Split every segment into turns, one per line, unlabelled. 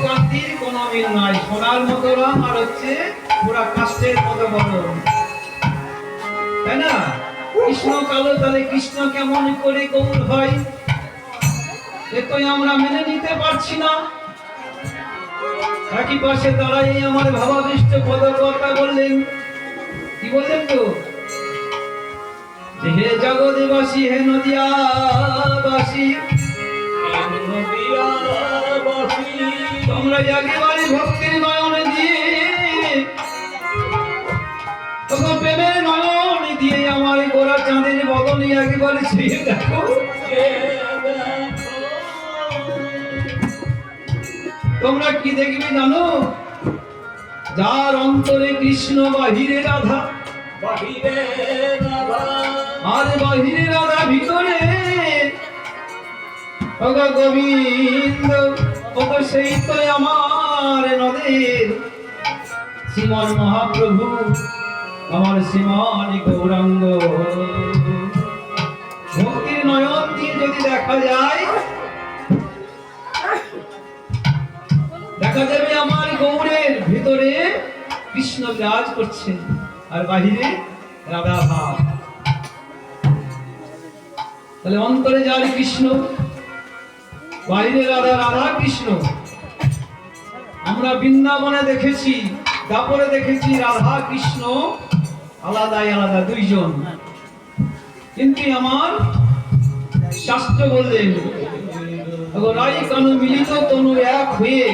কান্তির কোনো মিল নাই, সোনার মতো রং আর হচ্ছে পুরা কাষ্ঠের মতো বদন, তাই না? কৃষ্ণ কালো, তাহলে কৃষ্ণ কেমন করে গৌর হয়? এতই আমরা মেনে নিতে পারছি না। একই পাশে দাঁড়াই আমার ভাবাবিষ্ট পদকর্তা বললেন, কি বললেন তো? হে জগৎবাসী, হে নদিয়াবাসী, তোমরা একেবারে ভক্তির নয়ন দিয়ে, তোমরা প্রেমের নয়ন দিয়ে আমার গোরা চাঁদের বদলে একেবারে ছুঁয়ে দেখো। তোমরা কি দেখবে জানো? যার অন্তরে কৃষ্ণ, বাহিরে রাধা, আর বাহিরে রাধা, ভিতরে গোবিন্দ, সেই তো আমার নদের শ্রীমান মহাপ্রভু, আমার শ্রীমান গৌরাঙ্গ। ভক্তির নয়ন দিয়ে যদি দেখা যায়, দেখা যাবে আমার গৌরের ভিতরে কৃষ্ণ বিরাজ করছেন আর বাহিরে রাধা ভাব। তাহলে অন্তরে যার কৃষ্ণ, বাহিরে রাধা, রাধা কৃষ্ণ। আমরা বৃন্দাবনে দেখেছি, দাপরে দেখেছি রাধা কৃষ্ণ আলাদাই আলাদা দুইজন, কিন্তু আমার শাস্ত্র বললেন রাই কানু মিলিত তনু এক হয়ে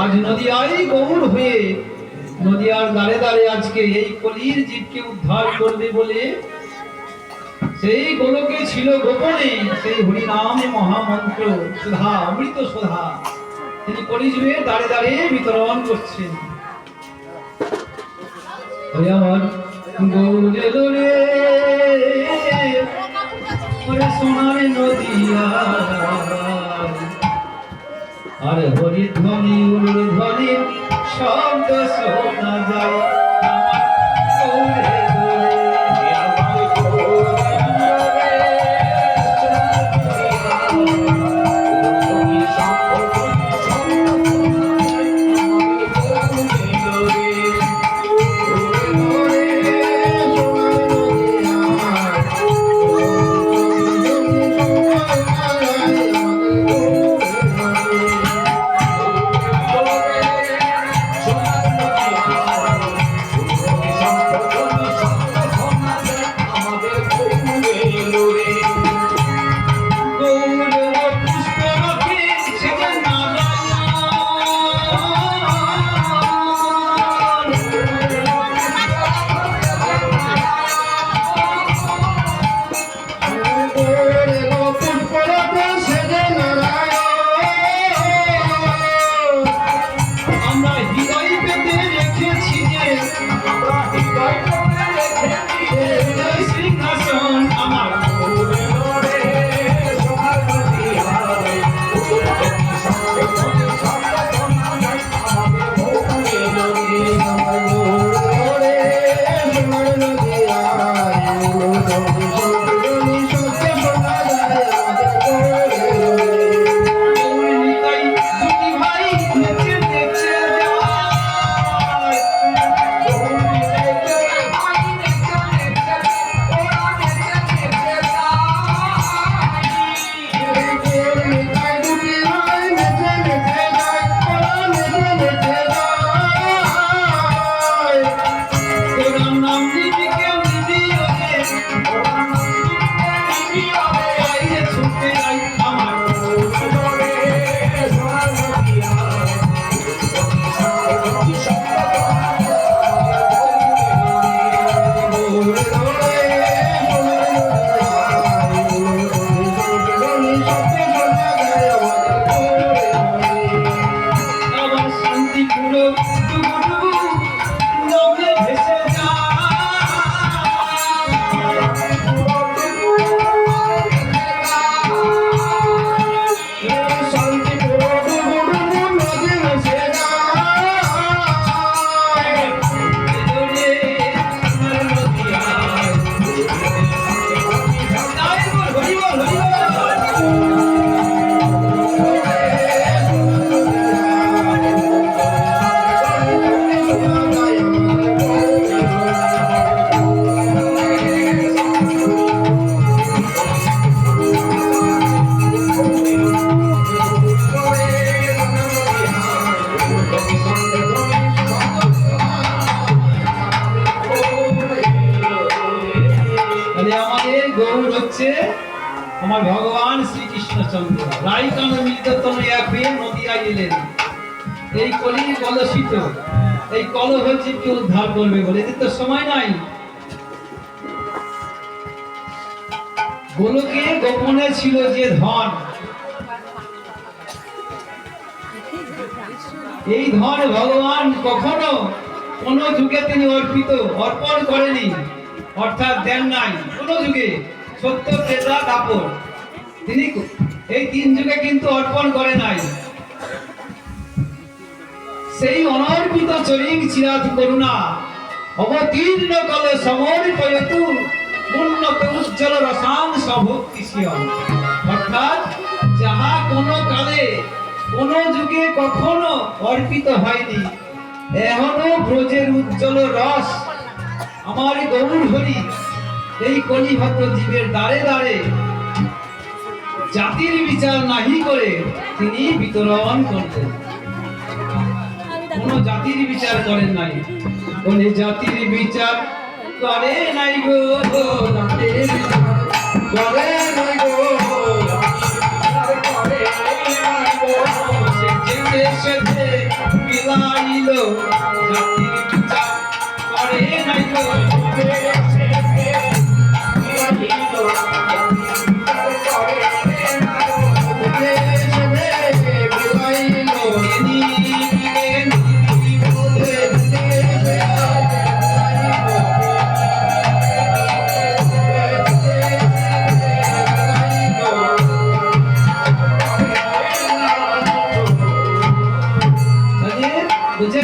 আজ নদিয়ায় গৌর হয়ে নদিয়ার দ্বারে দ্বারে আজকে এই কলির জীবকে উদ্ধার করবে বলে সেই গোলকে ছিল গোপনে সেই হরিনামে মহামন্ত্র সুধা, অমৃত সুধা তিনি কলিযুগের দ্বারে দ্বারে বিতরণ করছেন। আমার গৌরে দরে সোনার নদিয়া, আর হরিধ্বনি উলুধ্বনি শব্দ শোনা যায়। রামচন্দ্র রাইকান মিলতন এক হয়ে নদিয়ায় এলেন। এই কলির কলসিত এই কলহ জীবকে উদ্ধার করবে বলে, এদের তো সময় নাই। গোলকে গোপনে ছিল যে ধন, এই ধন ভগবান কখনো কোন যুগে তিনি অর্পণ করেনি, অর্থাৎ দেন নাই কোন যুগে। সত্য, ত্রেতা, দ্বাপর, তিনি এই তিন যুগে কিন্তু অর্পণ করে নাই। সেই অনর্পিত চরিং চিরাত করুণা অবতীর্ণ কলে সমর্পয়তু উন্নত উজ্জ্বল রসাং সভক্তি সিয়ম। অর্থাৎ যাহা কোন কালে কোন যুগে কখনো অর্পিত হয়নি, এখনো ব্রজের উজ্জ্বল রস আমার গৌর হরি এই কলিভদ্র জীবের দ্বারে দ্বারে জাতির বিচার নাহি করে তিনি বিতরণ করতেন। কোন জাতির বিচার করেন নাই, কোন জাতির বিচার করে নাই গো, জাতির বিচার করে নাই গো, করে নাই গো। সে যেতে সেতে বিলাইল, জাতির বিচার করে নাই গো,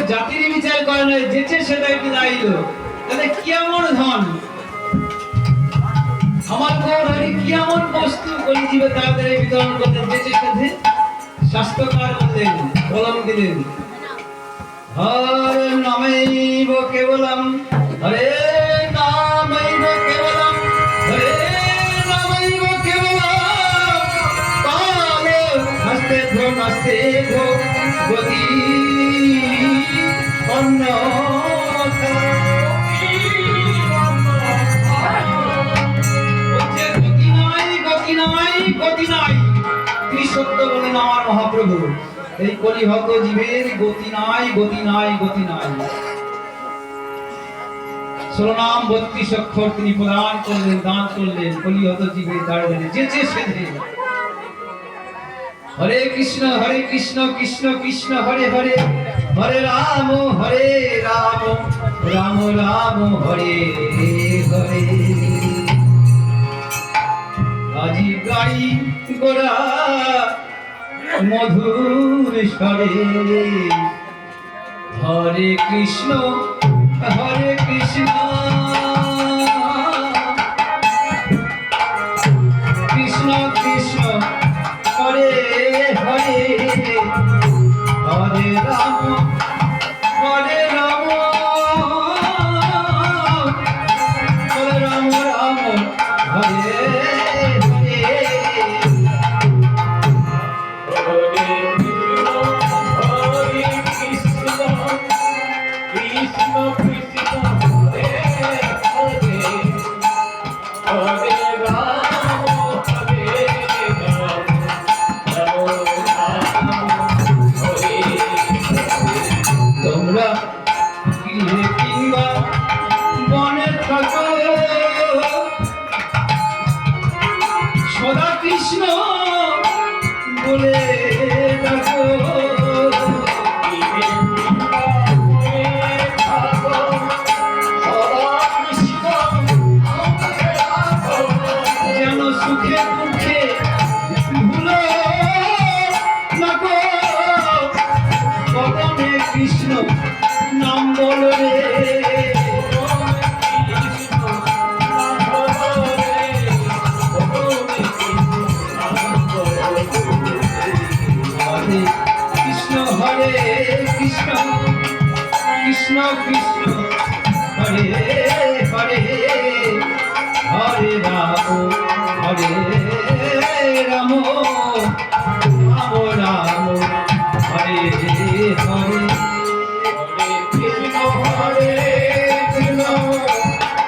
জাতির বিচার করে নাই, যেচে সেটাই বিলাইল। তাহলে কেমন ধন আমার গৌর হরি, কেমন বস্তু কলিজীবে তাড়াতাড়ি বিতরণ করতেন, যেচে সেতে। শাস্ত্রকার বললেন, কলম দিলেন, হরে নামৈব কেবলম, হরে নামৈব কেবলম, হরে নামৈব কেবলম, কাল হস্তে ভ্রো নস্তে ভ্রো গতি অন্য গতি নাই। তিনি সত্য বলেন আমার মহাপ্রভু, এই কলিভদ্র জীবের গতি নাই, গতি নাই, গতি নাই। 16 নাম 32 অক্ষর তিনি প্রদান করলেন, দান করলেন কলিভদ্র জীবের দ্বারে দ্বারে, যেচে সেধে। হরে কৃষ্ণ কৃষ্ণ কৃষ্ণ হরে হরে, হরে রাম রাম রাম হরে হরে। আজি গাই গোরা মধুর স্বরে, হরে কৃষ্ণ কৃষ্ণ কৃষ্ণ হরে হরে, হরে রাম হরে রাম রাম হরে সদা কৃষ্ণ বলে ডাকো, যেন সুখে দুঃখে ভুলো না গো, কদমে কৃষ্ণ নাম বলো রে। কৃষ্ণ কৃষ্ণ হরে হরে, হরে রাম রাম রাম হরে হরে। কৃষ্ণ হরে কৃষ্ণ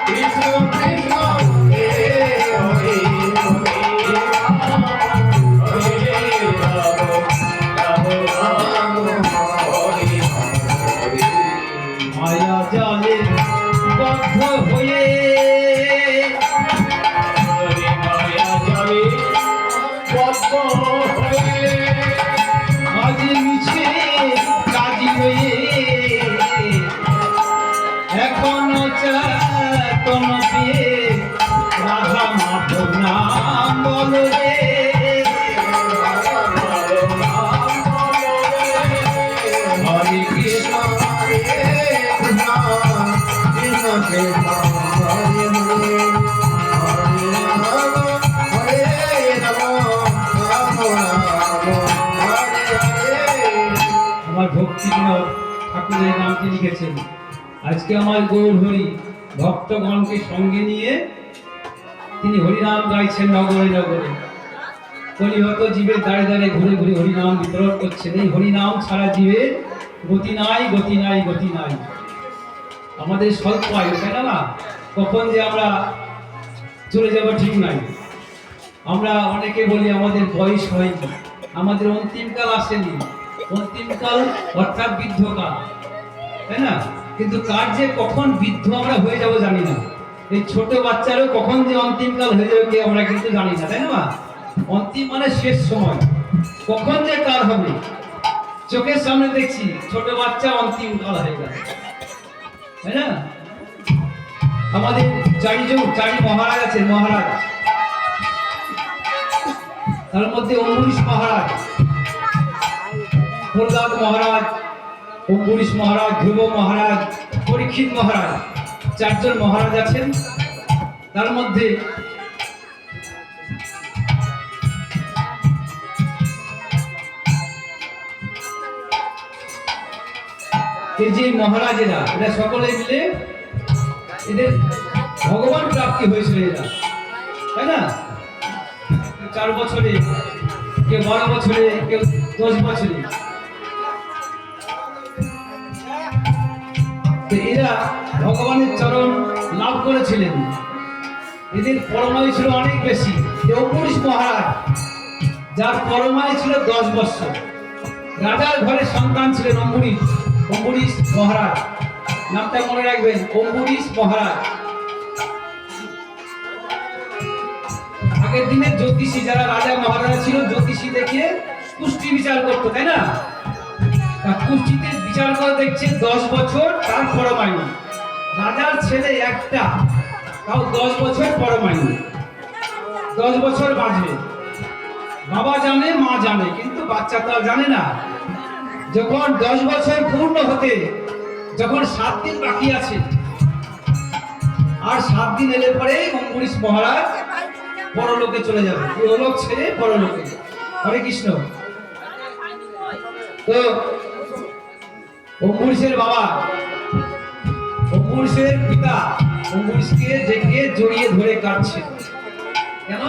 কৃষ্ণ কৃষ্ণ হরে হরে, হরে আমার ভক্তি বিনোদ ঠাকুরের নামটি লিখেছেন। আজকে আমার গৌর হরি ভক্তগণকে সঙ্গে নিয়ে তিনি হরিনাম গাইছেন নগরে নগরে। কলিহত জীবের দাঁড়ে দাঁড়ে ঘুরে ঘুরে হরিনাম বিতরণ করছেন। এই হরিনাম ছাড়া জীবের গতি নাই, গতি নাই, গতি নাই। আমাদের স্বল্প আয়ু, তাই না? কখন যে আমরা চলে যাব ঠিক নাই। আমরা অনেকে বলি আমাদের বয়স হয়নি, আমাদের অন্তিমকাল আসেনি। অন্তিমকাল অর্থাৎ বৃদ্ধকাল, তাই না? কিন্তু কার যে কখন বৃদ্ধ আমরা হয়ে যাব জানি না। এই ছোট বাচ্চারও কখন যে অন্তিমকাল হয়ে যাবে কে আমরা কিন্তু জানি না, তাই না? অন্তিম মানে শেষ সময়, কখন যে কাল হবে চোখের সামনে দেখছি ছোট বাচ্চা অন্তিম কাল হয়ে গেল, তাই না? আমাদের চারি মহারাজ আছেন, মহারাজ, তার মধ্যে অম্বরীশ মহারাজ, প্রহ্লাদ মহারাজ, অম্বরীশ মহারাজ, ধ্রুব মহারাজ, পরীক্ষিত মহারাজ, চারজন মহারাজ আছেন। তার মধ্যে এই যে মহারাজেরা এরা সকলে মিলে এদের ভগবান প্রাপ্তি হয়েছিল এরা, তাই না? 4 বছরে, কেউ 12 বছরে, কেউ 10 বছরে। এরা ভগবানের চরণ লাভ করেছিলেন। এদের পরমায়ু ছিল অনেক বেশি। অম্বরীশ মহারাজ, যার পরমায়ু ছিল 10 বছর, রাজার ঘরে সন্তান ছিলেন অম্বরীশ মহারাজ। নামটা মনে রাখবেন, অম্বরীশ মহারাজ। আগের দিনের জ্যোতিষী, যারা রাজা মহারাজা ছিল, জ্যোতিষী দেখে কুষ্টি বিচার করতো, তাই না? কুষ্টিতে বিচার করে দেখছে 10 বছর তার পরমায়ু। রাজার ছেলে একটা, তাও 10 বছর পরমায়ু, 10 বছর বাঁচবে। বাবা জানে, মা জানে, কিন্তু বাচ্চা তো জানে না। যখন 10 বছর পূর্ণ হতে, যখন 7 দিন বাকি আছে, আর 7 দিন এলে পরে অম্বরীশ মহারাজ পরলোকে চলে যাবে, ইহলোক ছেড়ে পরলোকে। হরে কৃষ্ণ। তো অম্বরীশের বাবা, অম্বরীশের পিতা অম্বরীশকে ডেকে জড়িয়ে ধরে কাঁদছে। কেন?